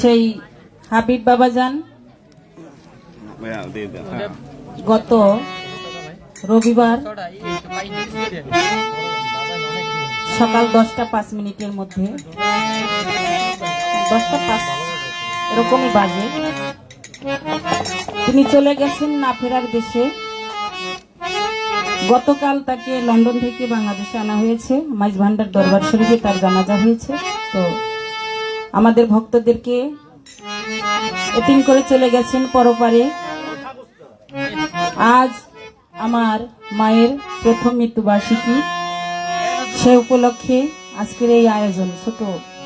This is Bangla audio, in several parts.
সেই হাবিব বাবাজান গত রবিবার সকাল 10:05 মধ্যে 10:05 এরকমই বাজে তিনি চলে গেছেন না ফেরার দেশে। গতকাল তাকে লন্ডন থেকে বাংলাদেশে আনা হয়েছে, মাইজ ভান্ডার দরবার শরীফে তার জানাজা হয়েছে। তো আমাদের ভক্তদেরকে এতিম করে চলে গেছেন পরপারে। আজ আমার মায়ের প্রথম মৃত্যুবার্ষিকী, সে উপলক্ষে আজকের এই আয়োজন, ছোট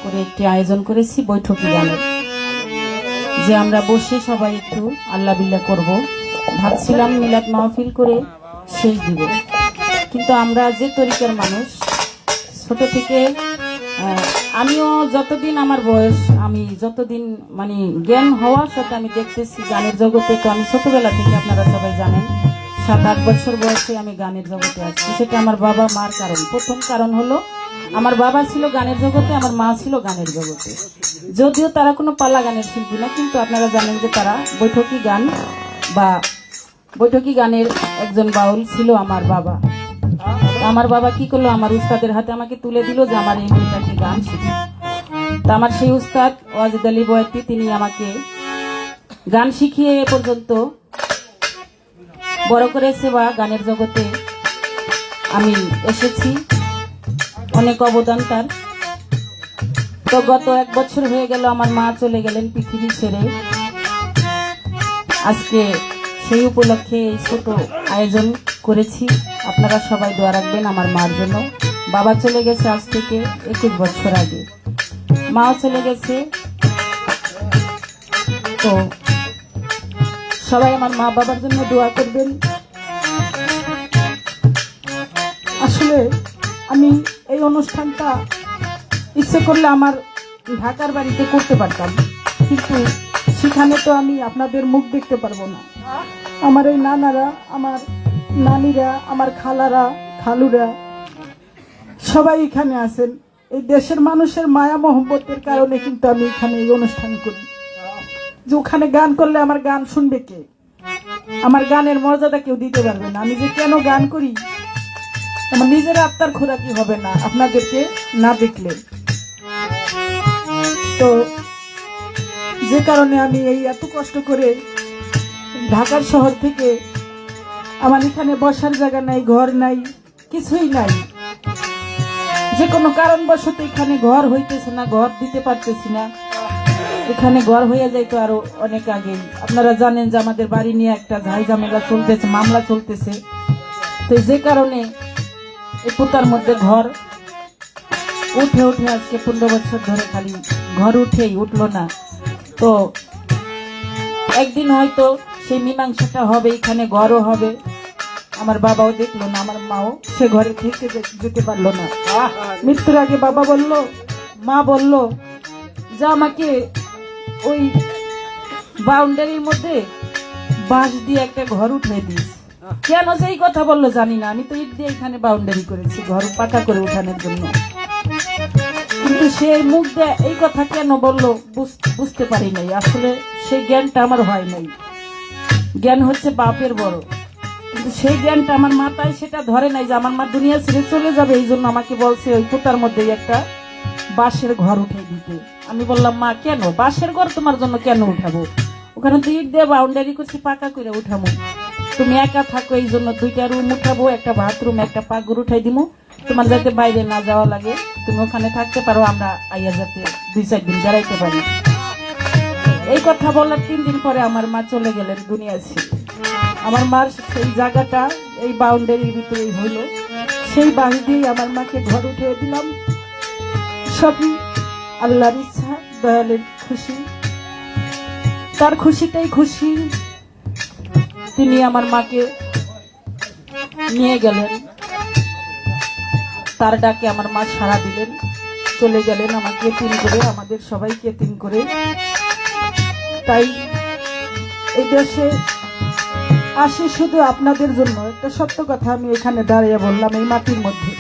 করে একটি আয়োজন করেছি বৈঠকি গানের, যে আমরা বসে সবাই একটু আল্লাহ বিল্লাহ করব। ভাবছিলাম মিলাদ মাহফিল করে শেষ দিব, কিন্তু আমরা যে তরিকার মানুষ, ছোট থেকে আমিও যতদিন আমার বয়স, আমি যতদিন মানে জ্ঞান হওয়ার সাথে আমি দেখতেছি গানের জগতে। তো আমি ছোটবেলা থেকে, আপনারা সবাই জানেন, 7-8 বছর বয়সে আমি গানের জগতে আসছি। সেটা আমার বাবা মার কারণ। প্রথম কারণ হলো আমার বাবা ছিল গানের জগতে, আমার মা ছিল গানের জগতে। যদিও তারা কোনো পালা গানের শিল্পী না, কিন্তু আপনারা জানেন যে তারা বৈঠকি গান বা বৈঠকি গানের একজন বাউল ছিল আমার বাবা। আমার বাবা কি করলো, আমার উস্তাদের হাতে আমাকে তুলে দিল যে আমার এই মেয়েটাকে গান শিখে। তা আমার সেই উস্তাদ ওয়াজিদ আলী বয়াতি, তিনি আমাকে গান শিখিয়ে এ পর্যন্ত বড় করেছে বা গানের জগতে আমি এসেছি, অনেক অবদান তার। তো গত 1 বছর হয়ে গেল আমার মা চলে গেলেন পৃথিবী ছেড়ে। আজকে সেই উপলক্ষে এই ছোট আয়োজন করেছি। আপনারা সবাই দোয়া রাখবেন আমার মার জন্য। বাবা চলে গেছে আজ থেকে 21 বছর আগে, মাও চলে গেছে। তো সবাই আমার মা বাবার জন্য দোয়া করবেন। আসলে আমি এই অনুষ্ঠানটা ইচ্ছে করলে আমার ঢাকার বাড়িতে করতে পারতাম, কিন্তু সেখানে তো আমি আপনাদের মুখ দেখতে পারবো না। আমার এই নানারা, আমার নানিরা, আমার খালারা, খালুরা সবাই এখানে আছেন। এই দেশের মানুষের মায়া মহব্বতের কারণে কিন্তু আমি এখানে এই অনুষ্ঠান করি। যে ওখানে গান করলে আমার গান শুনবে কে? আমার গানের মর্যাদা কেউ দিতে পারবে না। আমি যে কেন গান করি, আমার নিজের আত্মার খোরাকি হবে না আপনাদেরকে না দেখলে। তো যে কারণে আমি এই এত কষ্ট করে ঢাকার শহর থেকে, আমার এখানে বসার জায়গা নাই, ঘর নাই, কিছুই নাই। যে কোনো কারণবশত এখানে ঘর হইতেছে না, ঘর দিতে পারতেছি না। এখানে ঘর হয়ে যাইতো আরো অনেক আগেই। আপনারা জানেন যে আমাদের বাড়ি নিয়ে একটা ঝাই ঝামেলা চলতেছে, মামলা চলতেছে। তো যে কারণে এই পোতার মধ্যে ঘর উঠে উঠে আজকে 15 বছর ধরে খালি ঘর উঠলো না। তো একদিন হয়তো সেই মীমাংসাটা হবে, এখানে ঘরও হবে। আমার বাবাও দেখলো না, আমার মাও সে ঘরে থেকে যেতে পারলো না। মৃত্যুর আগে বাবা বলল, মা বলল যে আমাকে ওই বাউন্ডারির মধ্যে বাঁশ দিয়ে একটা ঘর উঠে দিস। কেন যে এই কথা বললো জানি না, আমি তো ইট দিয়ে এখানে বাউন্ডারি করেছি ঘর পাকা করে উঠানোর জন্য। কিন্তু সে মুখ দিয়ে এই কথা কেন বললো বুঝতে পারি নাই। আসলে সেই জ্ঞানটা আমার হয় নাই। জ্ঞান হচ্ছে বাপের বড়, কিন্তু সেই জ্ঞানটা আমার মাথায় সেটা ধরে নাই যে আমার মা দুনিয়া ছেড়ে চলে যাবে। এই জন্য আমাকে বলছে ওই পোতার মধ্যে একটা বাঁশের ঘর উঠে দিতে। আমি বললাম, মা কেন বাঁশের ঘর তোমার জন্য কেন উঠাবো? ওখানে তো ইট দিয়ে বাউন্ডারি করছি, পাকা করে উঠাবো। তুমি একা থাকো, এই জন্য 2টা রুম উঠাবো, একটা বাথরুম, একটা পাকঘর উঠাই দিবো। তোমার যাতে বাইরে না যাওয়া লাগে, তুমি ওখানে থাকতে পারো, আমরা আইয়া যাতে 2-4 দিন বেড়াইতে পারি। এই কথা বলার 3 দিন পরে আমার মা চলে গেলেন দুনিয়া ছেড়ে। আমার মার সেই জায়গাটা এই বাউন্ডারির ভিতরেই হইলো। সেই বাঁশ দিয়ে আমার মাকে ঘর উঠে দিলাম। সবই আল্লাহর ইচ্ছা, দয়ালের খুশি, তার খুশিটাই খুশি। তিনি আমার মাকে নিয়ে গেলেন, তার ডাকে আমার মা সাড়া দিলেন, চলে গেলেন আমাকে এতিম করে, আমাদের সবাইকে এতিম করে। তাই এই দেশে আসি শুধু আপনাদের জন্য। একটা সত্য কথা আমি এখানে দাঁড়িয়ে বললাম, এই মাটির মধ্যে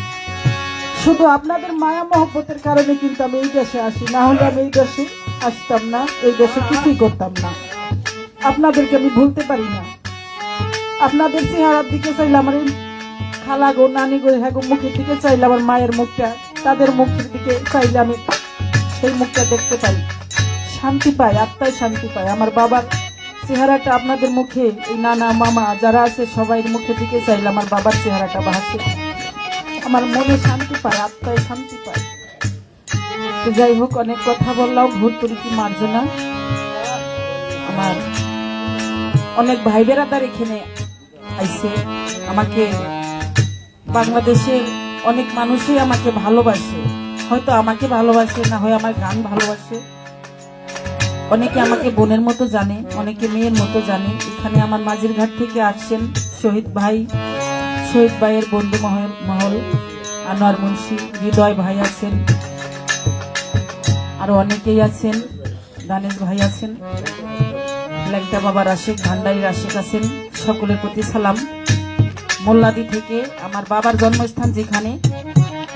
শুধু আপনাদের মায়া মহব্বতের কারণে কিন্তু আমি এই দেশে আসি, না হলে আমি এই দেশে আসতাম না, এই দেশে কিছুই করতাম না। আপনাদেরকে আমি ভুলতে পারি না। আপনাদের চেহারার দিকে চাইলে আমার এই খালা গো, নানি গো, হ্যাঁ গো মুখের দিকে চাইলে আমার মায়ের মুখটা, তাদের মুখের দিকে চাইলে আমি সেই মুখটা দেখতে পাই, শান্তি পাই, আত্মায় শান্তি পাই। আমার বাবার চেহারাটা আপনাদের মুখে, এই নানা মামা যারা আছে সবাই মুখের দিকে চাইলে আমার বাবার চেহারাটা ভাসে, আমার মনে শান্তি পায়, আত্মায় শান্তি পায়। তো যাই হোক, অনেক কথা বললাম, ভুল করি কি মারছে না। আমার অনেক ভাই বেড়াদার এখানে আইছে, আমাকে বাংলাদেশের অনেক মানুষই আমাকে ভালোবাসে, হয়তো আমাকে ভালোবাসে না, হয় আমার গান ভালোবাসে। অনেকে আমাকে বোনের মতো জানে, অনেকে মেয়ের মতো জানে। এখানে আমার মাঝির ঘাট থেকে আসছেন শহীদ ভাইয়ের বন্ধু মহল আনোয়ার মুন্সি, হৃদয় ভাই আছেন, আরো অনেকেই আছেন, দানেশ ভাই আছেন, ল্যাংটা বাবার আশেক, ভান্ডারীর আশেক আছেন। সকলের প্রতি সালাম। মোল্লাদি থেকে আমার বাবার জন্মস্থান যেখানে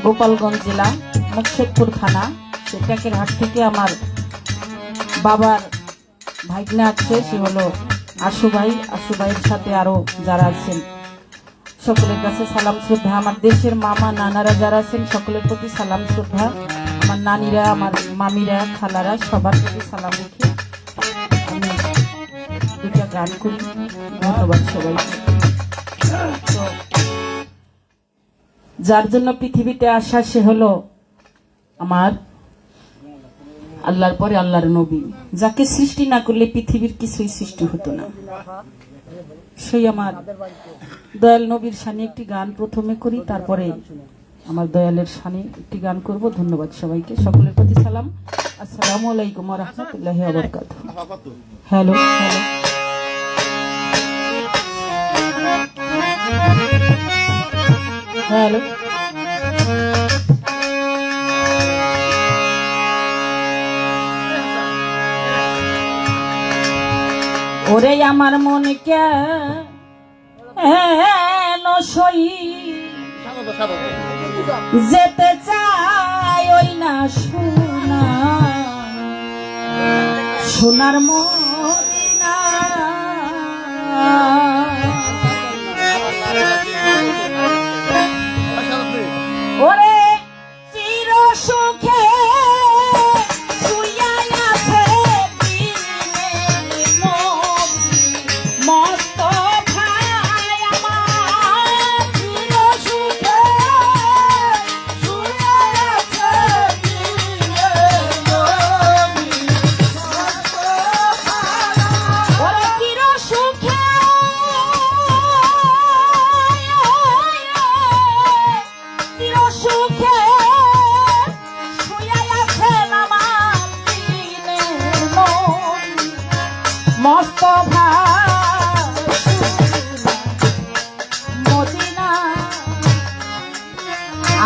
গোপালগঞ্জ জেলা মুকশেদপুর থানা, সে ট্যাকের হাট থেকে আমার বাবার ভাইগনা আছে, সে হলো আশু ভাইয়ের সাথে আরো যারা আছেন সকলের কাছে সালাম শ্রদ্ধা। আমার দেশের মামা নানারা যারা আছেন সকলের প্রতি সালাম শ্রদ্ধা। আমার নানিরা, আমার মামিরা, খালারা, সবার প্রতি সালাম রেখে আমি দুটা গান করি। ধন্যবাদ সবাইকে। তো যার জন্য পৃথিবীতে আসা সে হলো আমার আল্লাহর পরে আল্লাহর নবী, যাকে সৃষ্টি না করলে পৃথিবীর কিছুই সৃষ্টি হতো না। সেই আমার দয়াল নবীর শানে একটি গান প্রথমে করি, তারপরে আমার দয়ালের শানে একটি গান করব। ধন্যবাদ সবাইকে, সকলের প্রতি সালাম। আসসালামু আলাইকুম ওয়া রাহমাতুল্লাহি ওয়া বারাকাতুহু। Hello hello, hello. ওরে আমার মন কেন সই যেতে চাই ওই না সোনার মদিনা। ওরে চির সুখে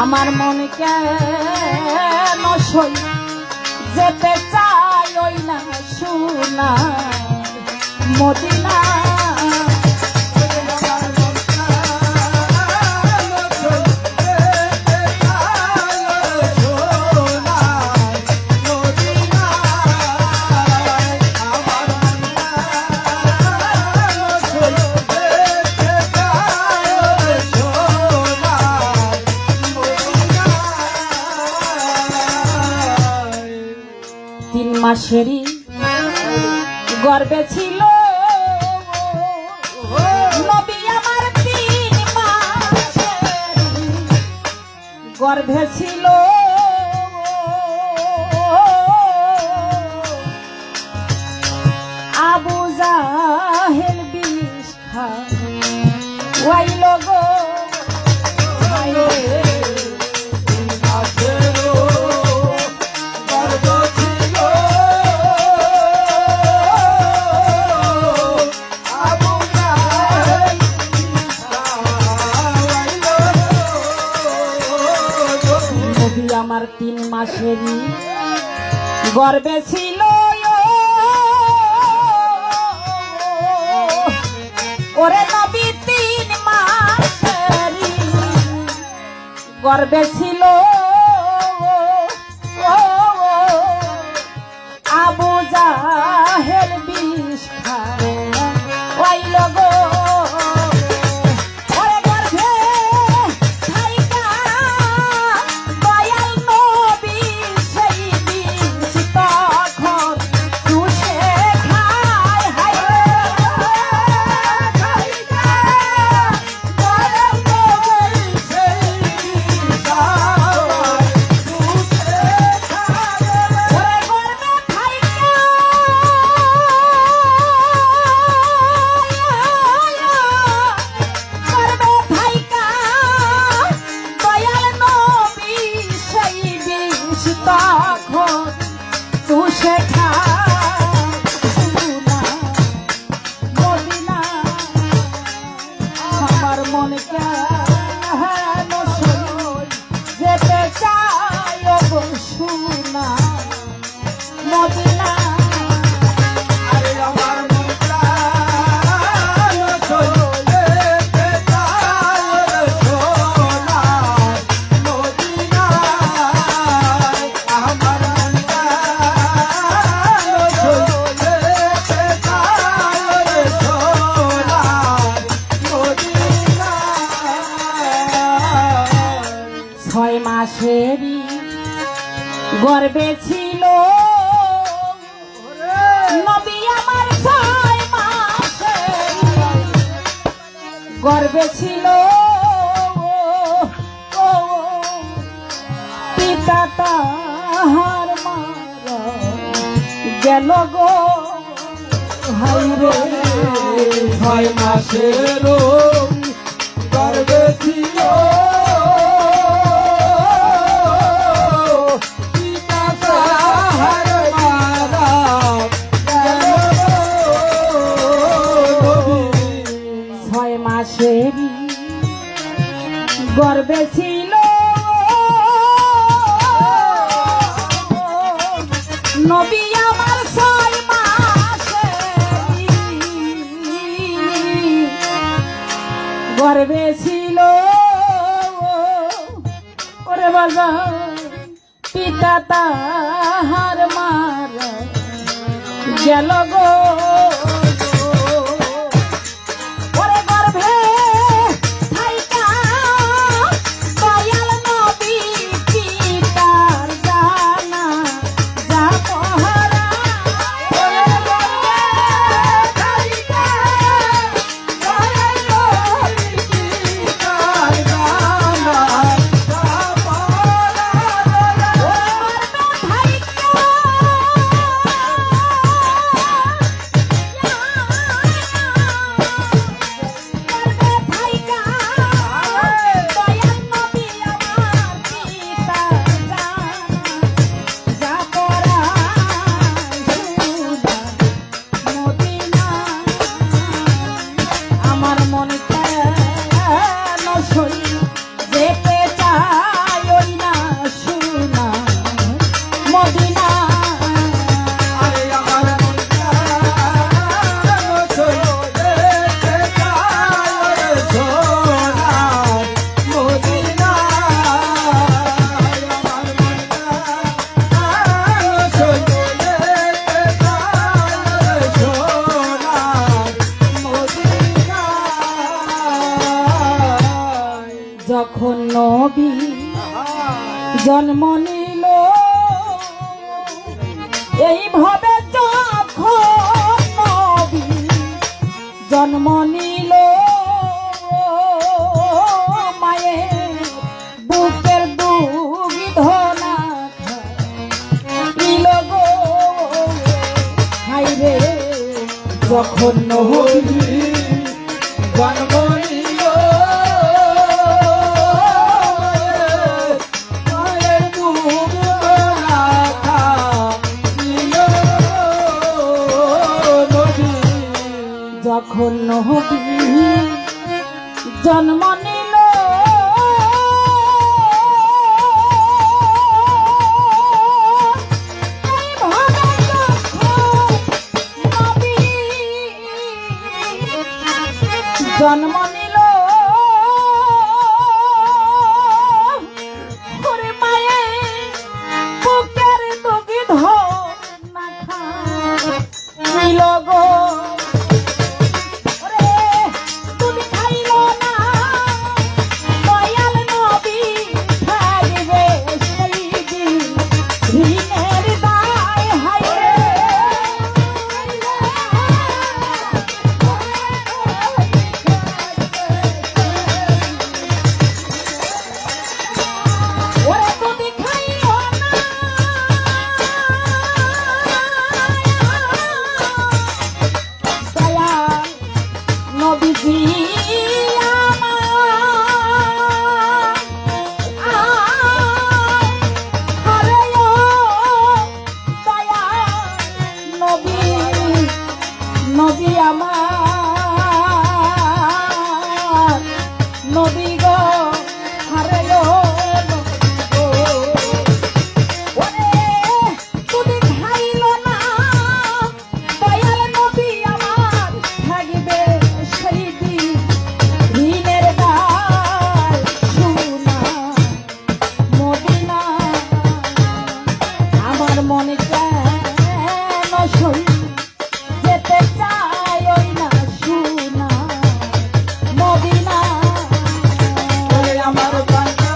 আমার মন কেন সই যেতে চাই ওই না সোনা মদিনা। মাসেরই গর্বে ছিল নবী আমার, 3 মাসের গর্ভে ছিল আবু জাহেল বিষ খাওয়াইল গো। আমার 3 মাসেরই গর্বে ছিল ওরে নবী, 3 মাসেরই গর্বে ছিল জাহেল বিষ খাইল গো ওরে গর্ভে থাইকা দয়াল নবী সেই বিষ তখন চুষে খায় হায় থাইকা দয়াল নবী সেই বিষ চুষে খায় ওরে গর্ভে থাইকা তখন তুষে মদিনা আমার মনে কেন যেতে চাই গো সোনা মদিনা আরে আমার মন প্রাণ চলে তার সোনা মদিনা আমার মন প্রাণ চলে তার সোনা মদিনা 6 মাসেরই গর্বে ছিল নবী আমার 6 মাসেরই গর্বে ছিল ও পিতা তাহার মারা গেল গো হায় রে 6 মাসেরও গর্ভে ছিল পিতা তাহার মারা গেল নবী 6 মাসেরই গর্বে ছিল নবী আমার 6 মাসেরই গর্বে ছিল ওরে বাজার পিতা তাহার মারা গেল গো ওরে গর্ভে থাইকা দয়াল নবী পিতার জানা যা পহারা ওরে গর্ভে থাইকা দয়াল নবী পিতার জানা আমার মন কেন সই যেতে চাই ওই না সোনা মদিনা আরে আমার মন প্রাণ চলে তার সোনা মদিনা আমার মন প্রাণ চলে তার সোনা মদিনা যখন নবী জন্ম নিল এইভাবে যখন নবী জন্ম নিল মায়ের বুকের দুগ্ধ না খাইল গো হায় রে যখন নবী জন্ম নিল মায়ের দুধ রাখা নিল নবী যখন নবী জন্ম নিল এইভাবে যখন নবী জন্ম নিল ওরে মায়ের বুকের দুগ্ধ না খায় নবী আমার নবী গো হারে ও নবী গো ওরে তুমি খাইলো না দয়াল নবী আমার থাকবে সেই দিন ঋণের দায় সোনা মদিনা আমার মনে কেন সই যেতে চাই ওই না সোনা মদিনা ওরে আমার বান্দা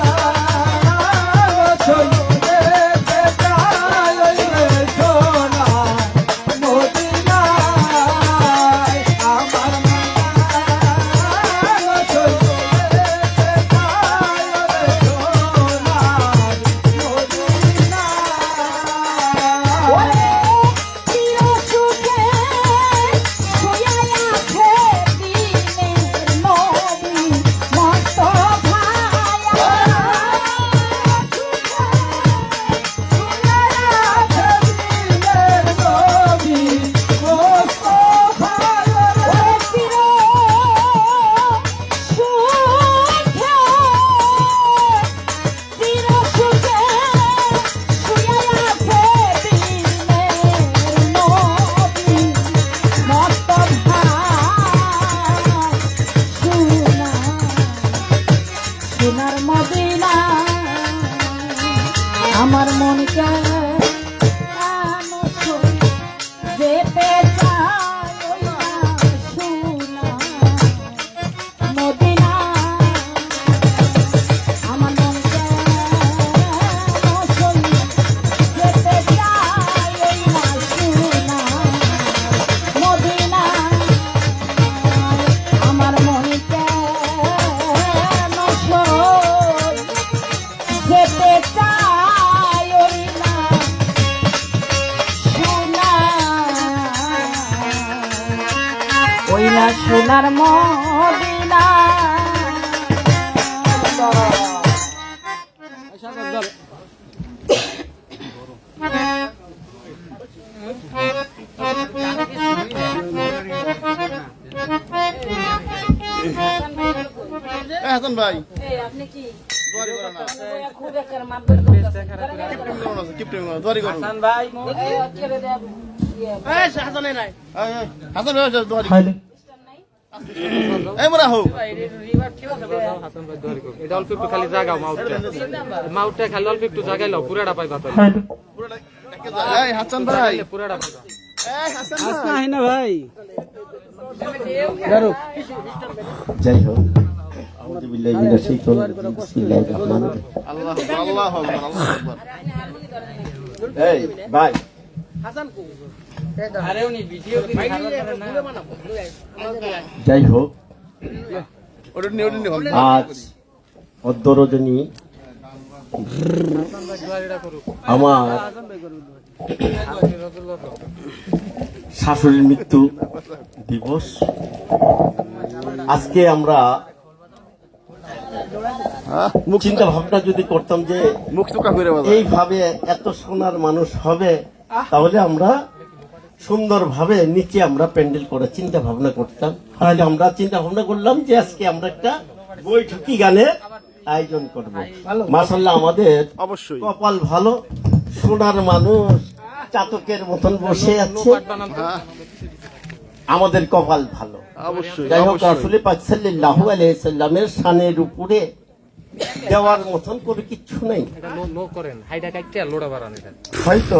চলে যেতে চাই ওই সোনা মদিনায় আমার বান্দা চলে যেতে চাই ওই সোনা মদিনায় ওরে চির সুখে শুয়ে আছে দিনের নবী মস্ত ভায়া ওরে চির সুখে চির সুখে শুয়ে আছে দিনের নবী মস্ত ভাই সোনার মদিনা আমার মন কেন যেতে চায় ওই না সোনা মদিনা আমার মন কেন যেতে চায় ওই না সোনা মদিনা আমার মন কেন যেতে চায় ওই না সোনা ওই না সোনার মদিনা হাসান ভাই আপনি কি দোয়ারি করো না খুব একটা মাপবেন দোয়ারি করো হাসান ভাই হাসান নাই হাসান ভাই দোয়ারি হ্যালো এই মোরা হোক এটা অল্প একটু খালি জাগাও মাউটটা খালি অল্প একটু জাগাইলাও পুরাটা পাইবা তো হ্যালো এই হাসান ভাই পুরাটা পাইবা এই হাসান ভাই যাই হোক আউযু বিল্লাহি মিনাশ শাইতানির রাজিম বিসমিল্লাহির রহমানির রহিম আল্লাহ আল্লাহু আকবার আল্লাহু আকবার এই ভাই আরে উনি ভিডিও কি যাই হোক ওটা নিয়ে আজ অদ্য রজনী আমার শাশুড়ির মৃত্যু দিবস আজকে আমরা চিন্তা ভাবনা যদি করতাম যে মুখ চোকা করে বাবা এইভাবে এত সোনার মানুষ হবে তাহলে আমরা সুন্দরভাবে নিচে আমরা প্যান্ডেল করে চিন্তা ভাবনা করতাম তাহলে আমরা চিন্তা ভাবনা করলাম যে আজকে আমরা একটা বৈঠকি গানের আয়োজন করব মাশাআল্লাহ আমাদের অবশ্যই কপাল ভালো সোনার মানুষ চাতকের মতন বসে আছে আমাদের কপাল ভালো অবশ্যই যাই হোক অবশ্যই রাসূল পাক সাল্লাল্লাহু আলাইহি সাল্লামের শানের উপরে দেওয়ার মতন কোনো কিছু নাই এটা নো করেন হাইডা কাইটে লোড়া বাড়ান এটা হয়তো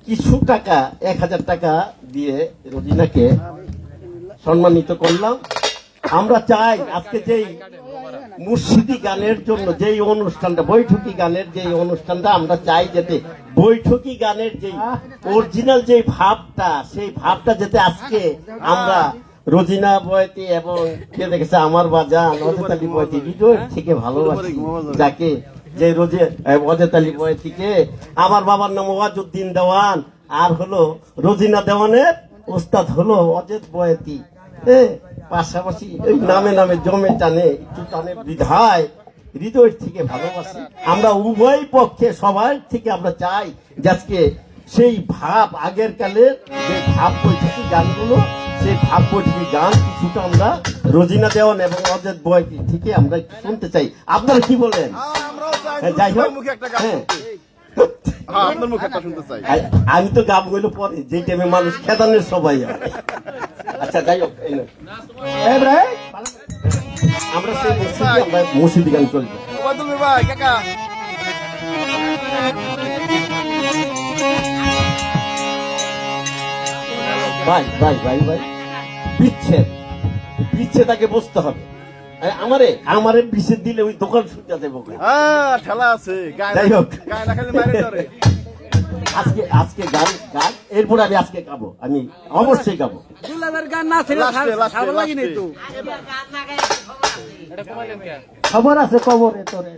কিছু টাকা 1000 টাকা দিয়ে রোজিনাকে সম্মানিত করলাম আমরা চাই আজকে যেই মুর্শিদি গানের জন্য যেই অনুষ্ঠানটা বৈঠকি গানের যেই অনুষ্ঠানটা আমরা চাই যাতে বৈঠকি গানের যেই অরিজিনাল যেই ভাবটা সেই ভাবটা যাতে আজকে আমরা রোজিনা বয়তি এবং কে দেখেছে আমার বাজান অজেত আলী বয়তি হৃদয় থেকে ভালোবাসি যাকে যে অজেত আলী বয়তিকে আমার বাবার নাম ওয়াজউদ্দিন দেওয়ান আর হলো রোজিনা দেওয়ানের ওস্তাদ হলো অজেত বয়তি পাশাপাশি ওই নামে নামে জমে টানে একটু টানে বিধায় হৃদয় থেকে ভালোবাসি আমরা উভয় পক্ষে সবাই থেকে আমরা চাই যে আজকে সেই ভাব আগের কালের যে ভাব বৈঠকি গানগুলো, সেই ভাব বৈঠকি গান কিছুটা আমরা রোজিনা দেওয়ান এবং অজেদ বয় থেকে আমরা শুনতে চাই। আপনারা কি বলেন? আমরাও চাই হ্যাঁ, যাই হোক। মুখে একটা গান হ্যাঁ। শুনতে। হ্যাঁ, আপনার মুখে একটা শুনতে চাই। আমি তো গাব গইল পরে, যে টাইমে মানুষ খেদানের সবাই হয়। আচ্ছা যাই হোক, এই নাও। আমরা সেই মসজিদে আমরা মসজিদ গান চলবে। ওবায়দুল ভাই কাকা ভাই ভাই ভাই ভাই বিচ্ছেদ বিচ্ছেদ আগে বসতে হবে। আমারে বিচ্ছেদ দিলে ওই দোকান শুনতে দেবো। হ্যাঁ ঠেলা আছে গায় যাই হোক। গায় না খালি মারে ধরে আজকে গান গান এরপর আমি আজকে গাবো, আমি অবশ্যই গাবো। খবর আছে কবরে তোরে।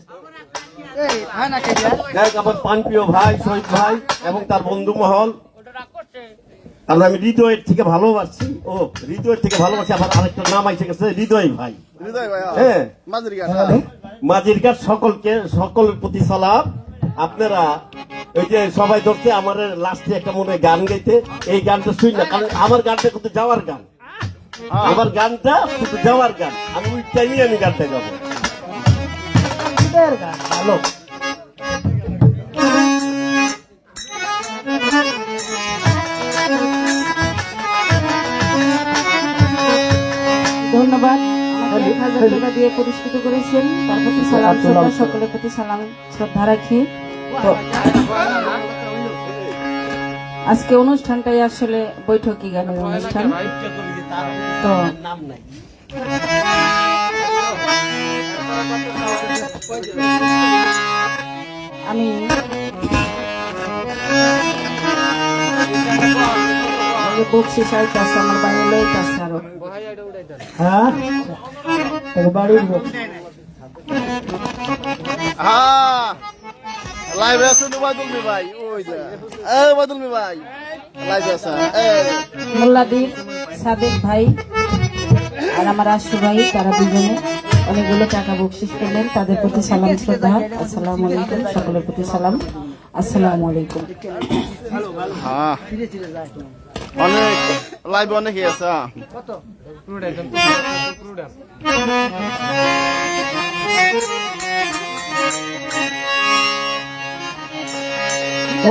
গায়ক আমার প্রাণপ্রিয় ভাই শহীদ ভাই এবং তার বন্ধু মহল, আমরা আমি হৃদয়ের থেকে ভালোবাসি। ও হৃদয়ের থেকে ভালোবাসি, আবার আরেকটা নাম আইসে গেছে হৃদয় ভাই। হৃদয় ভাই হ্যাঁ, মাঝের গান মাঝির কাজ সকলের প্রতি সালাম। আপনারা ওই যে সবাই ধরছে আমার লাস্টে একটা মনে হয় গান গাইতে, এই গানটা শুনি না, কারণ আমার গানটা কিন্তু যাওয়ার গান। আমার গানটা শুধু যাওয়ার গান, আমি ওই টাইমে আমি গানটা গাবো। ভালো ধন্যবাদ। আমাকে 1000 টাকা দিয়ে পুরস্কৃত করেছেন, তার প্রতি সালাম শ্রদ্ধা, সকলের প্রতি সালাম শ্রদ্ধা রাখি। তো আজকে অনুষ্ঠানটাই আসলে বৈঠকি গানের অনুষ্ঠান। তো আমি বকশিস আইতাছে, আমার বাইরে লইতাছে আরো। হ্যাঁ বাড়ির হ্যাঁ লাইভে আছে ওবায়দুল ভাই, ওই যে ওবায়দুল ভাই লাইভে আছে। মোল্লাদির সাদেক ভাই আর আমার আশু ভাই, তারা দুজনে অনেকগুলো টাকা বকশিস পেলেন, তাদের প্রতি সালাম শ্রদ্ধা। আসসালামু আলাইকুম, সকলের প্রতি সালাম। আসসালামু আলাইকুম। হ্যাঁ অনেক লাইভে অনেকে আছে।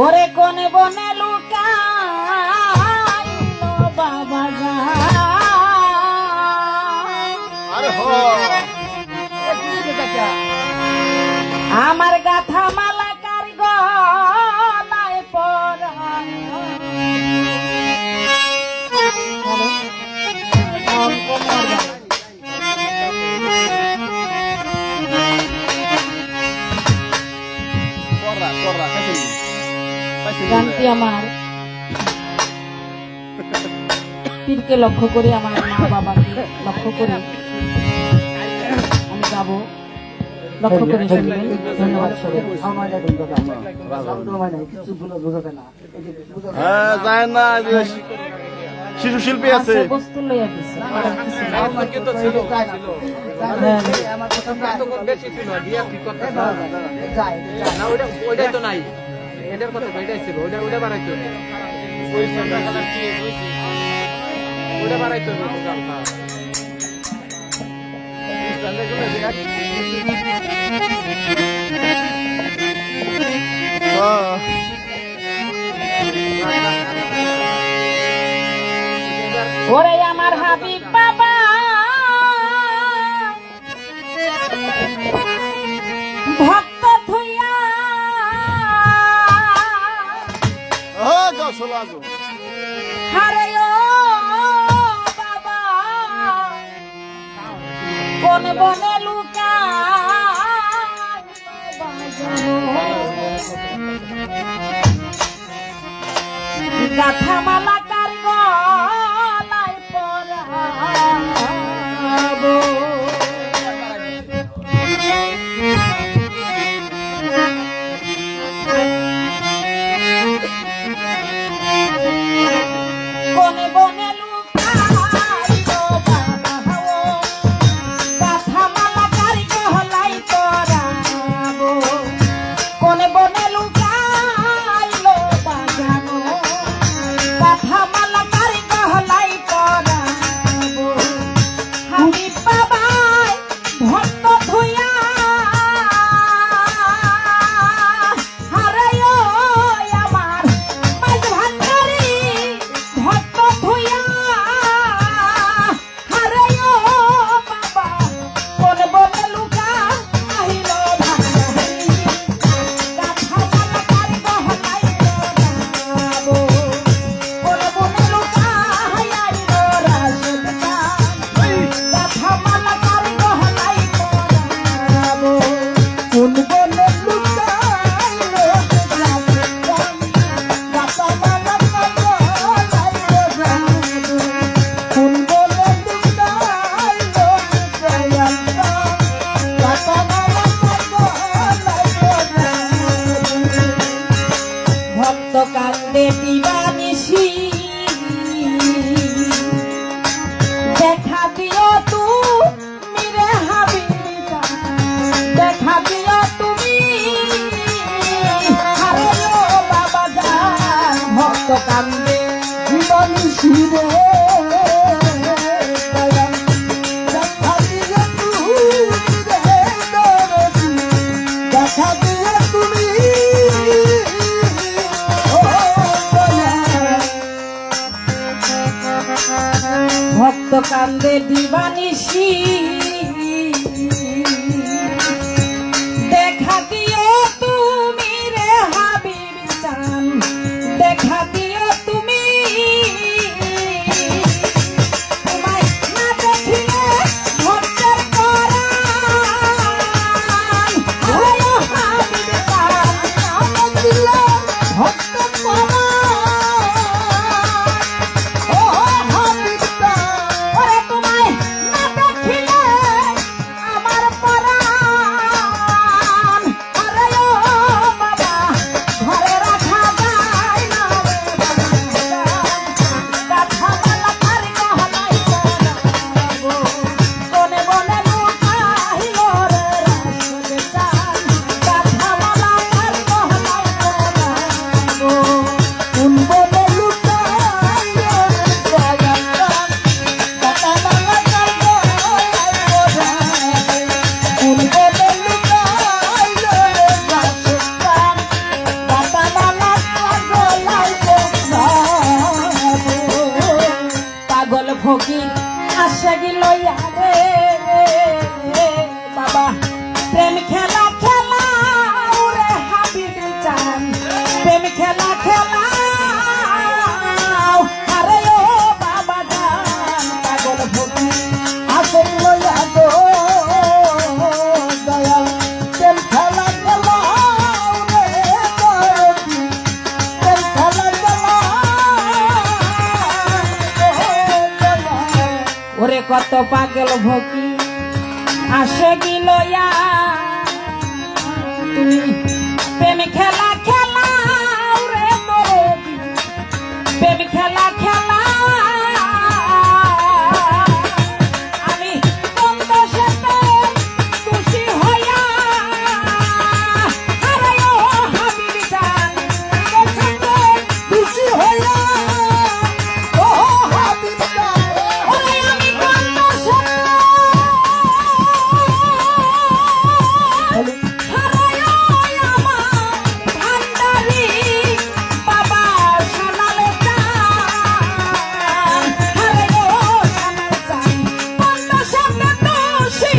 ওরে কোনে বনে লুকাইলো বাবা যা, আরে হ আমার গাথা মালা কার গলায় পরানো। কররা খাইছেন গানটি আমার পীরকে লক্ষ্য করে, আমার মা বাবাকে লক্ষ্য করে আমি গাবো, লক্ষ্য করে শুনবেন। ধন্যবাদ সবাই। হ্যাঁ যায় না, যে শিশু শিল্পী আছে। বস্তু লইয়া দিছে। ওইটাই তো নাই, এটার কথা ওইটাই ছিল, ওইটা বাড়াইতে হবে, ওইটা বাড়াইতে হবে। ওরে আমার হাবিব বাবা ভক্ত থুইয়া হারে ও বাবা কোন বনে লুকায় গাথা মালা কার গলায় পরাবো। কোনে বনে লুকাইলো বাবা ও, গাথা মালা কার গলায় পরাবো। কোনে বনে লুকাইলো বাজানো গাথা মালা কারি গহলাই পরাবো আমি বাবাই ভক্ত ধুইয়া হারায় আমার মাঝ ভান্ডারি ভক্ত ধুইয়া হারায় বাবা কোন বনে লুকা আহিল ভান্ডারি গাথা মালা কারি গহলাই পরাবো কোন বনে লুকা হাইল রাজের গাথা মালা কারি গহলাই পরাবো কোন বনে লুকা গাথা মালা কারি গহলাই পরাবো কোন বনে লুকা গাথা মালা ভক্ত কান্দে দিবানিশি দেখা দিও তুমি রে হাবিবা দেখা দিও তুমি আরে ও বাবা জান ভক্ত কান্দে দিবানিশি রে দেখা দিও তুমি রে দরদি দেখা দিও তুমি ভক্ত কান্দে দিবানিশি দেখা দিও তুমি রে হাবিব জান দেখা দিও তুমি তোমায় না দেখিলে ভক্তের পরাণ আয় হাবিব জান না দেখিলে ভক্তের পরাণ ও হাবিব জান ওরে তোমায় না দেখিলে আমার পরাণ আরে ও বাবা ঘরে রাখা যায় না রে বাবা গাথা মালা কারি গহলাই পরাবো কোনে বনে লুকাইল রে রাজের চান গাথা মালা কারি গহলাই পরাবো কোন বনে লুকাইল রে রাজের চান গাথা মালা কারি গহলাই পরাবো কোন বনে লুকাইল রে রাজের চান গাথা মালা কারি গহলাই পরাবো পাগল ফকির আসে গেল রে বাবা প্রেম খেলা খেলা রে হাবিব চান প্রেম খেলা খেলা আরে ও বাবা জান পাগল ফকির আসে গেল গো দয়াল প্রেম খেলা খেলা রে দরদি প্রেম খেলা খেলা ওরে কত পাগল ভকি আসে গিল তুমি প্রেম খেলা খেলা রে দরদি প্রেম খেলা খেলা আমি বন্ধ সাথে খুশি হইয়া আরে ও হাবিব জান সাথে খুশি হইয়া ও হাবিব জান ওরে আমি বন্ধ সাথে হারায় আমার ভান্ডারি বাবা শালালে চান হারায় শালালে চান বন্ধ সাথে খুশি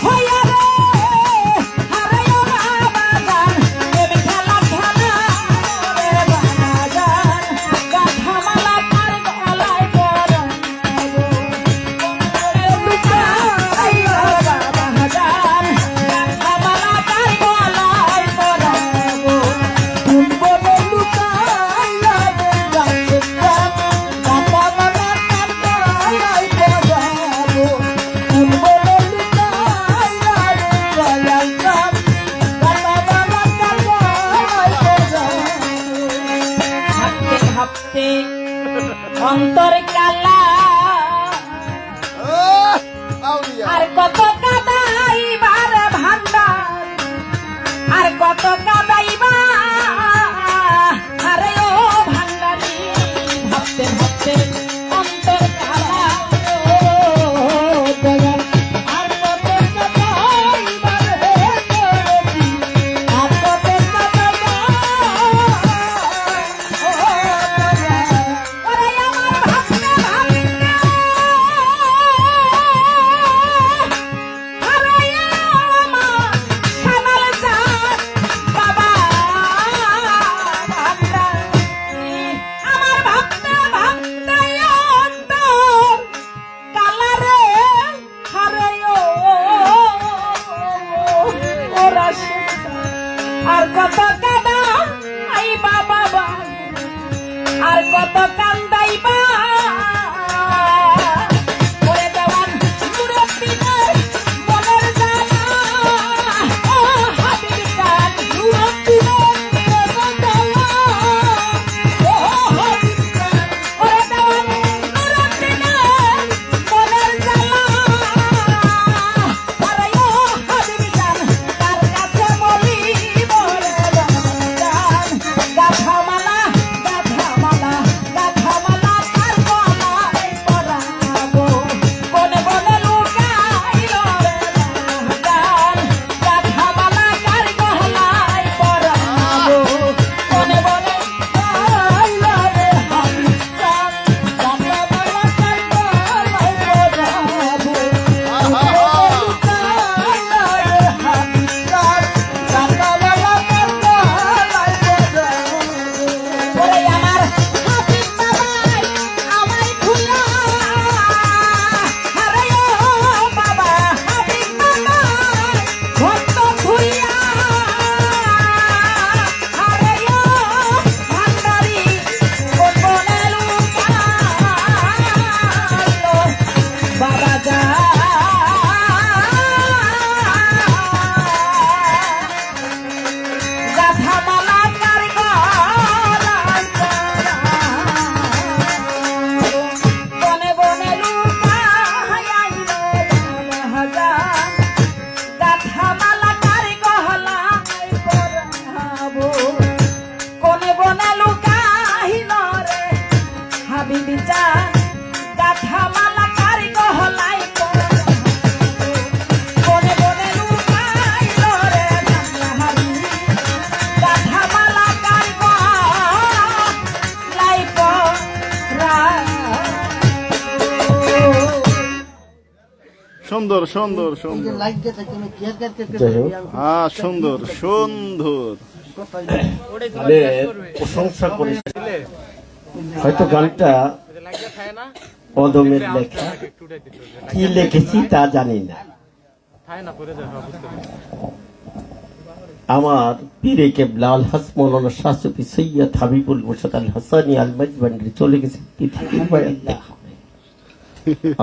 হইয়া রে হারায় বাবা জান প্রেম খেলা খেলা রে বাবা জান গাথা মালা কারি গহলাই পরাবো লুকাইল বাবা জান গাথা মালা কারি গহলাই পরাবো কোন বনে লুকাইল রে রাজের চান গাথা মালা কারি গহলাই পরাবো কোন বনে লুকাইল রে দয়াল চান গাথা মালা কারি গহলাই পরাবো ভাবতে ভাবতে অন্তর কালা আউলিয়া আর কত কাদাইবার ভান্ডার আর কত কাদাইবা আরে ও ভান্ডারি কত কান্দাইবা ওরে দেওয়ান মুরব্বিদের মনের জ্বালা ও হাবিব গান মুরব্বিদের মনের জ্বালা ও হাবিব গান ওরে দেওয়ান মুরব্বিদের মনের জ্বালা আরে ও হাবিব গান তার কাছে বলিব রে গান গাথামালা গাথামালা গাথামালা তার গলায় পরাবো কোনে বনে লুকাইল রে গান গাথামালা তার গলায় পরাবো কোনে বনে লুকাইল রে হাবিব গান গাথামালা তার গলায় পরাবো ওরে আমার হাবিব বাবাই আমায় ভুলা আরে ও বাবা হাবিব বাবাই ভক্ত ভুইয়া আরে ও ভান্ডারি কোন বনে লুকাইলো বাবা যা গাথামালা কার গলায় পরাবো বনে বনে লুকাইলো হাজার গাথামালা কার গলায় পরাবো কোনে বনে লুকাইল রে হাবিব জান গাথামালা কার গলায় পরাবো কোনে বনে লুকাইল রে হাবিব গাথামালা কার গলায় পরাবো সুন্দর সুন্দর সুন্দর যাই হোক হ্যাঁ সুন্দর সুন্দর মানে প্রশংসা করে হয়তো গানটা লাগিয়ে খায় না কদমের লেখা একটু উঠাই দিত কি লিখেছি তা জানি না খায় না পরে যায় বুঝতে পারছি আমার পীরে কেবলা আল হাস মৌলানা শাহ সুফি সৈয়দ হাবিবুল মুর্শিদ আল হাসানি আল মজবান্ডি চলে গেছে পৃথিবীর বাইরে।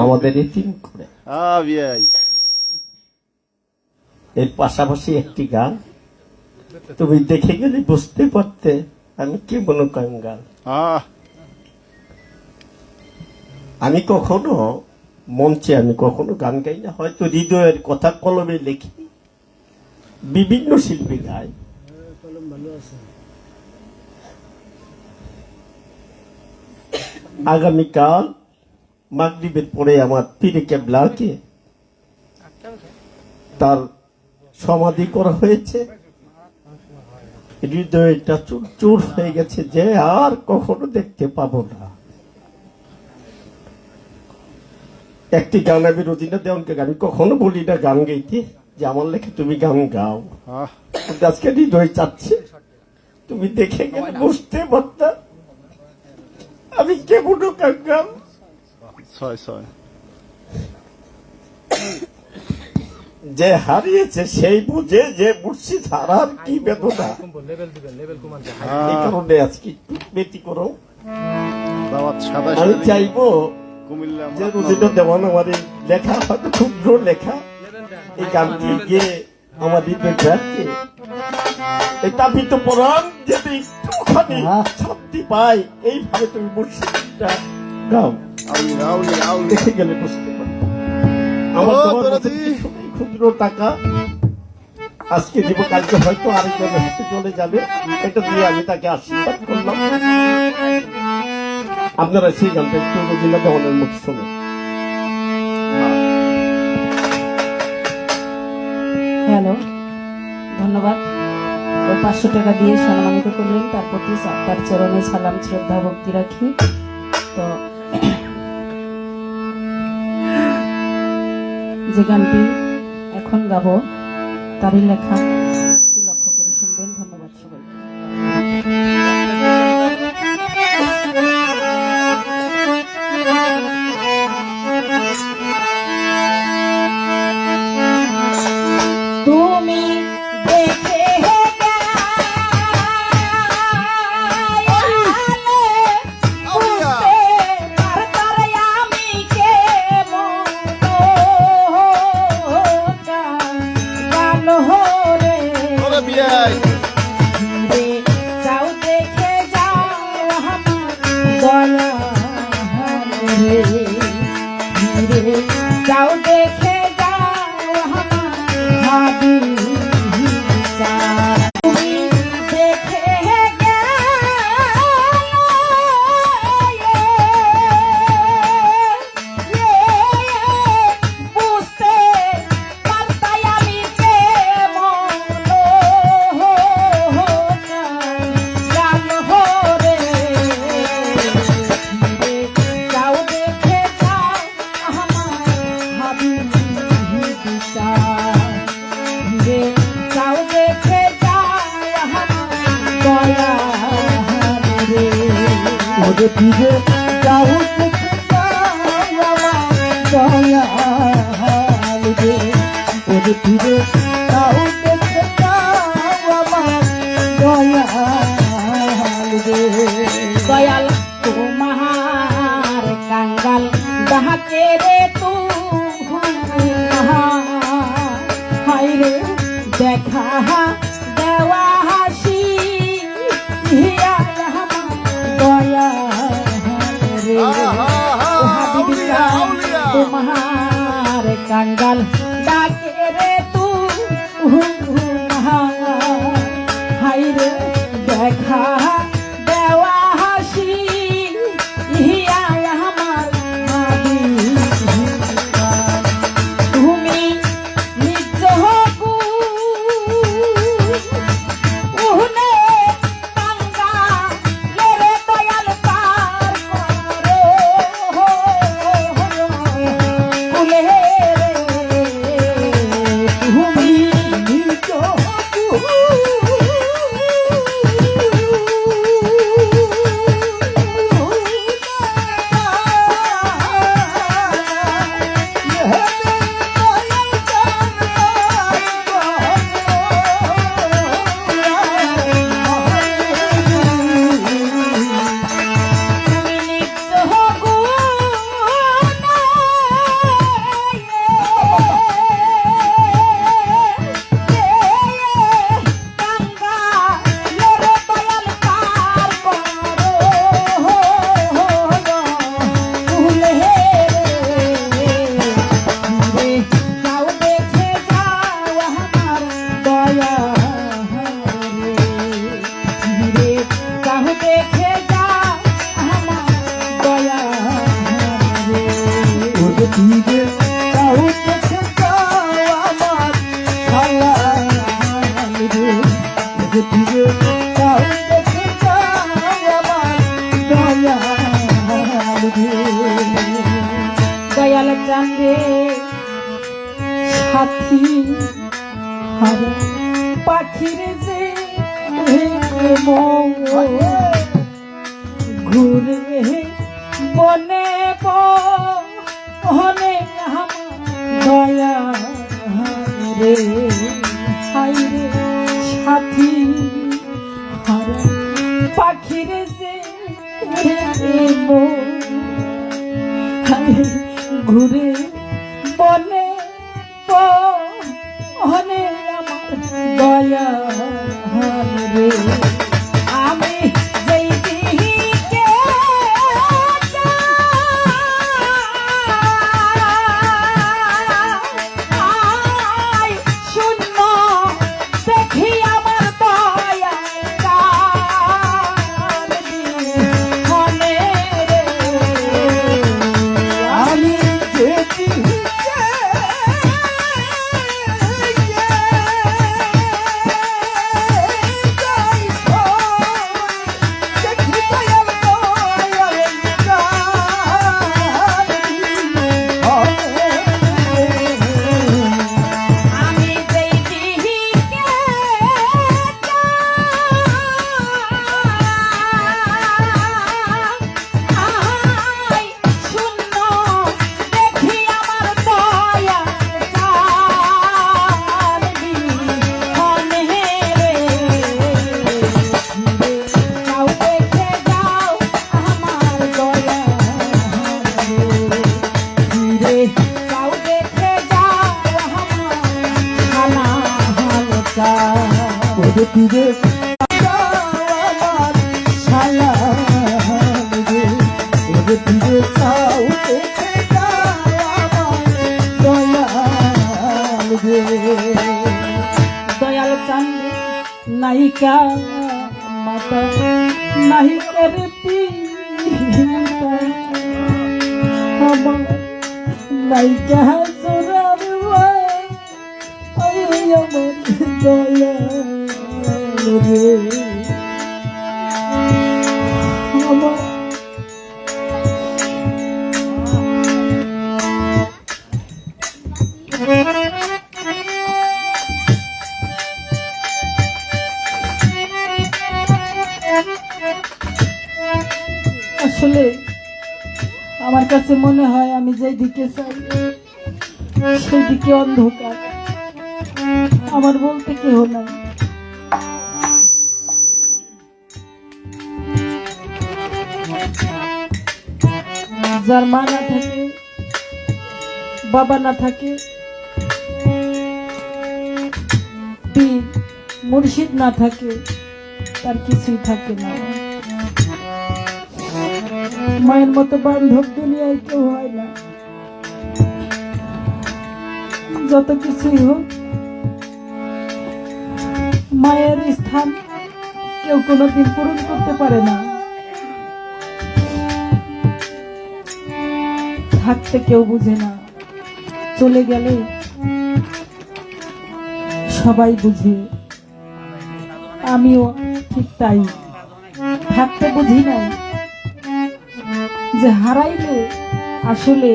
আমাদের এতিম করে বিয়াই এর পাশাপাশি একটি গান তুমি দেখে গেলে বুঝতে পারতে আমি কি মনে গান আমি কখনো মঞ্চে আমি কখনো গান গাই না, হয়তো হৃদয়ের কথা কলমে লিখি, বিভিন্ন শিল্পী গায়। আগামীকাল মাগরিবের পরে আমার পীরে কেবলাকে তার সমাধি করা হয়েছে। হৃদয়টা চুরচুর হয়ে গেছে যে আর কখনো দেখতে পাবো না। একটি গান আমি রোজিনা দেওয়ানকে গান কখনো বলি না গান গাইতে যে আমার লেখা তুমি গান গাও, কিন্তু আজকে হৃদয় চাচ্ছে তুমি দেখে গেলে বুঝতে পারতাম আমি কেমন গান গাও। যে হারিয়েছে সেই বুঝে যে মুর্শিদ হারার কি বেদনা। লেভেল দিবেন, লেভেল কমান যায়। এই কারণে আজকে একটু ব্যতিক্রম। সাদা আমি চাইবো কুমিল্লা যে রোজিনা দেওয়ান আমার এই লেখা হয়তো ক্ষুদ্র লেখা, এই গানটি গিয়ে আমার হৃদয়কে এই তাপিত পরাণ যদি একটুখানি শান্তি পাই, এইভাবে তুমি মুর্শিদটা গাও, দেখে গেলে বুঝতে পারো। আমার তোমার মতো ক্ষুদ্র টাকা আজকে দিব, কালকে হয়তো আরেকজনের হাতে চলে যাবে, এটা দিয়ে আমি তাকে আশীর্বাদ করলাম। আপনারা সেই গানটা একটু রোজিনা দেওয়ানের মুখ শুনে। হ্যালো, ধন্যবাদ। ওই 500 টাকা দিয়ে সম্মানিত করলেন, তার প্রতি তার চরণে সালাম শ্রদ্ধা ভক্তি রাখি। তো যে গানটি এখন গাবো তারই লেখা, একটু লক্ষ্য করে শুনবেন। ধন্যবাদ সবাই। তুমি দেখে গেলে ও ফিরে যাও দেখে যাও আমার দয়াল রে ওরে ফিরে যাও দেখে যাও আমার দয়াল রে দয়াল তোমার কাঙ্গাল ডাকে রে তু হাই রে দেখা দেওয়া হাসি হিয়া দয়া রে আউলিয়া, আউলিয়া। তোমার কাঙ্গাল ডাকে রে তু হাই রে দেখা দেওয়া হাসি ইয়া আমার তুমি নিজ হকু উহনে কাঙ্গা লেরে দয়াল পার করো কুলে রে তুমি নিজ দেখে যা আমার দয়া ওরে ফিরে যাও দেখে যাও আমার দয়াল রে ওরে ফিরে যাও দেখে যাও আমার দয়াল রে দয়াল চান্দে সাথী হারে পাখির যে ঘুরে বনে বনে দয়া রে হাই রে সাথী হারে পাখির যে ঘুরে বনে বনে আমার দয়া রে আমি যেই দিকে যাই শূন্য দেখি আমার দয়া মনে রে আমি যেদিকে আমি যেই দিকে যাই শূন্য দেখি আমার দয়া মনে রে যাও দেখে যাও আমার দয়া রে যাও দেখে যাও আমার হালকা ওরে ফিরে আমার সালাম রে ওরে ফিরে যাও দেখে যাও আমার দয়াল রে দয়াল চান্দে নায়িকা মাতা নায়িকার পিতা আমার নায়িকা জোরার আমার দয়াল রে আমার আসলে আমার কাছে মনে হয় আমি যেই দিকে চাই সেই দিকে অন্ধকার, আমার বলতে কেউ নাই। যার মা না থাকে, বাবা না থাকে, পীর মুর্শিদ না থাকে, তার কিছুই থাকে না। মায়ের মতো বান্ধব দুনিয়ায় কেউ হয় না। যত কিছুই হোক, মায়ের স্থান কেউ কোনোদিন পূরণ করতে পারে না। থাকতে কেউ বুঝে না, চলে গেলে সবাই বুঝে। আমিও ঠিক তাই, থাকতে বুঝি নাই যে হারাইলে আসলে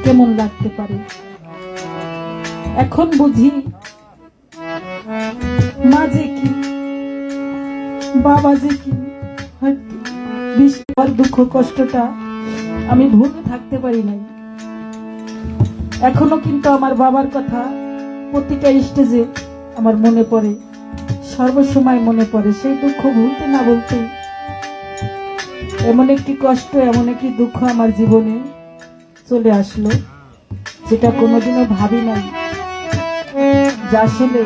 কেমন লাগতে পারে। এখন বুঝি মা যে কি, বাবা যে কি, হয়তো বিশাল দুঃখ কষ্টটা আমি ভুলে থাকতে পারি নাই। এখনো কিন্তু আমার বাবার কথা প্রতিটা স্টেজে আমার মনে পড়ে, সর্বসময় মনে পড়ে। সেই দুঃখ ভুলতে না বলতে এমন একটি কষ্ট, এমন একটি দুঃখ আমার জীবনে চলে আসলো, যেটা কোনোদিনও ভাবি নাই যে আসলে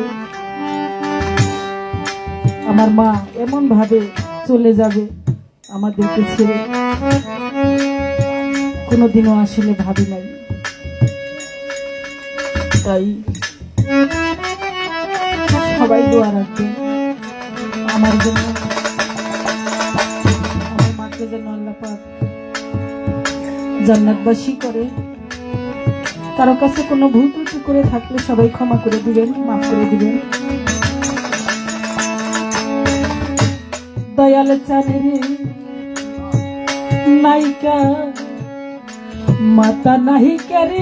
আমার মা এমন ভাবে চলে যাবে আমাদেরকে ছেড়ে। কোনোদিনও আসলে ভাবি নাই। তাই সবাই দোয়া রাখবেন আমার জন্য, আমার মাকে যেন আল্লাহ পাক জান্নাতবাসী করে। কারো কাছে কোনো ভুল ত্রুটি করে থাকলে সবাই ক্ষমা করে দিবেন, মাফ করে দিবেন। দয়াল চাঁদের নায়িকা মাতা নাহি কেরে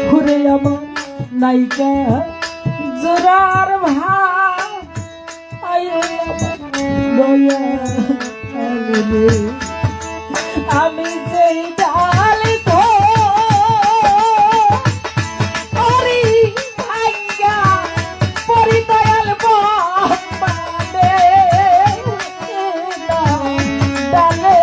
ঘুরে আমার নায়িকা জোরার ভাই দয়া আমি যেই ডালি পরিদয়াল ডালে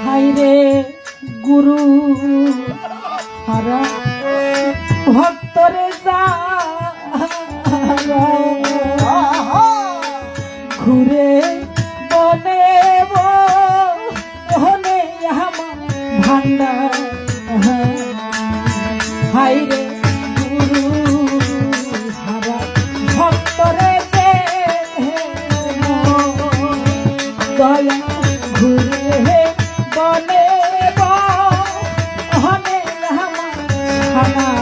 হাইরে গুরু হারা ভক্তরে যা ঘুরে বনে বনে আমার ভান্ডার হাইরে গুরু হারা ভক্তরে যে দয়া ঘুরে বনে বনে আমার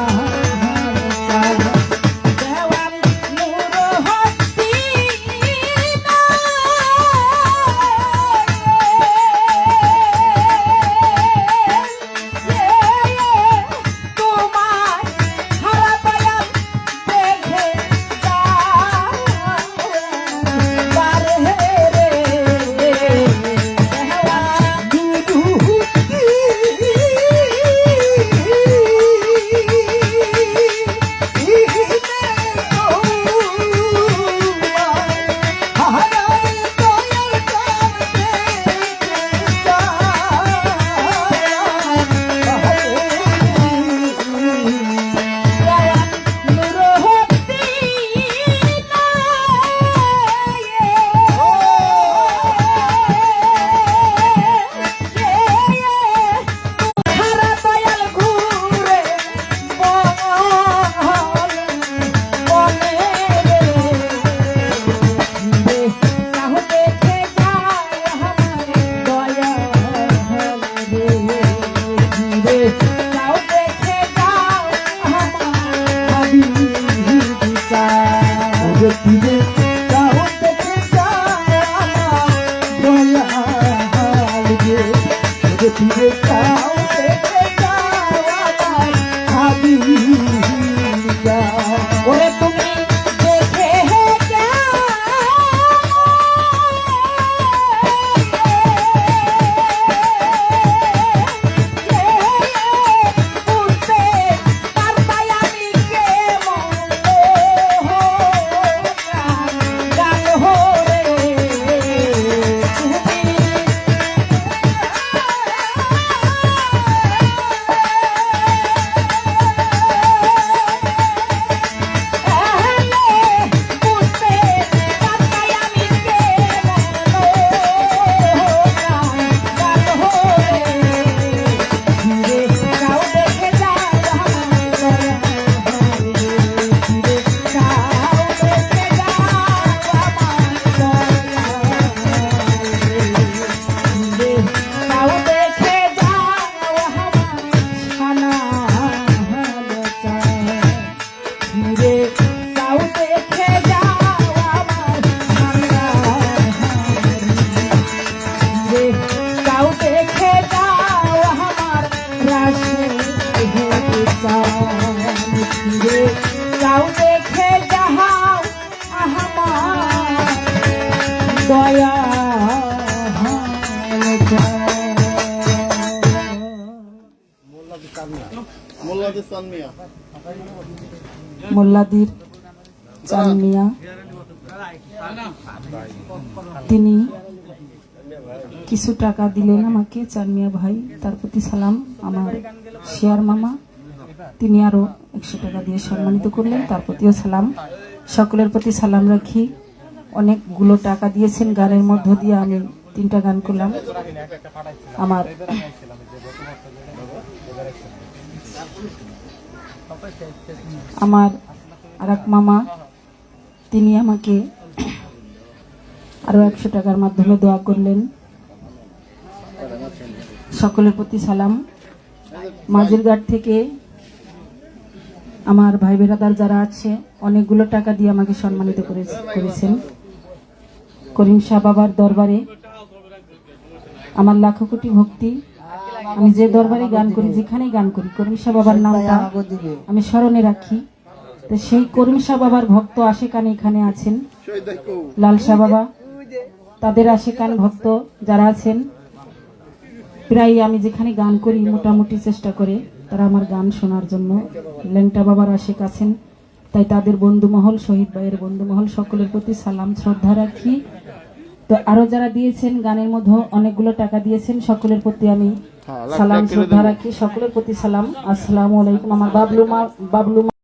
ফিরে যাও দেখে যাও আমার হাবিবা ওরে তুমি দেখে যাও দেখে যাও আমার দয়া মোল্লাদের চান মিয়া মোল্লাদির চান মিয়া তিনি কিছু টাকা দিলেন আমাকে চান মিয়া ভাই, তার প্রতি সালাম। আমার শেয়ার মামা তিনি আরো 100 টাকা দিয়ে সম্মানিত করলেন, তার প্রতিও সালাম। সকলের প্রতি সালাম রাখি। অনেকগুলো টাকা দিয়েছেন, গানের মধ্য দিয়ে আমি 3টা গান করলাম। আমার আরেক মামা তিনি আমাকে আরো 100 টাকার মাধ্যমে দোয়া করলেন। সকলের প্রতি সালাম। মাঝিরঘাট থেকে আমার ভাই বেরাদার যারা আছে অনেকগুলো টাকা দিয়ে আমাকে সম্মানিত করেছেন। করিম শাহ বাবার দরবারে আমার লাখো কোটি ভক্তি। আমি যে দরবারে গান করি, যেখানেই গান করি, করিম শাহ বাবার নামটা আমি স্মরণে রাখি। তো সেই করিম শাহ বাবার ভক্ত আশেকান এখানে আছেন, লাল শাহ বাবা, তাদের আশেকান ভক্ত যারা আছেন, প্রায় আমি যেখানে গান করি মোটামুটি চেষ্টা করে তারা আমার গান শোনার জন্য। ল্যাংটা বাবার আশেক আছেন, তাই তাদের বন্ধুমহল, শহীদ ভাইয়ের বন্ধুমহল, সকলের প্রতি সালাম শ্রদ্ধা রাখি। তো আরো যারা দিয়েছেন গানের মধ্যে অনেকগুলো টাকা দিয়েছেন, সকলের প্রতি আমি সালাম শ্রদ্ধা রাখি। সকলের প্রতি সালাম। আসসালামু আলাইকুম। আমার বাবলু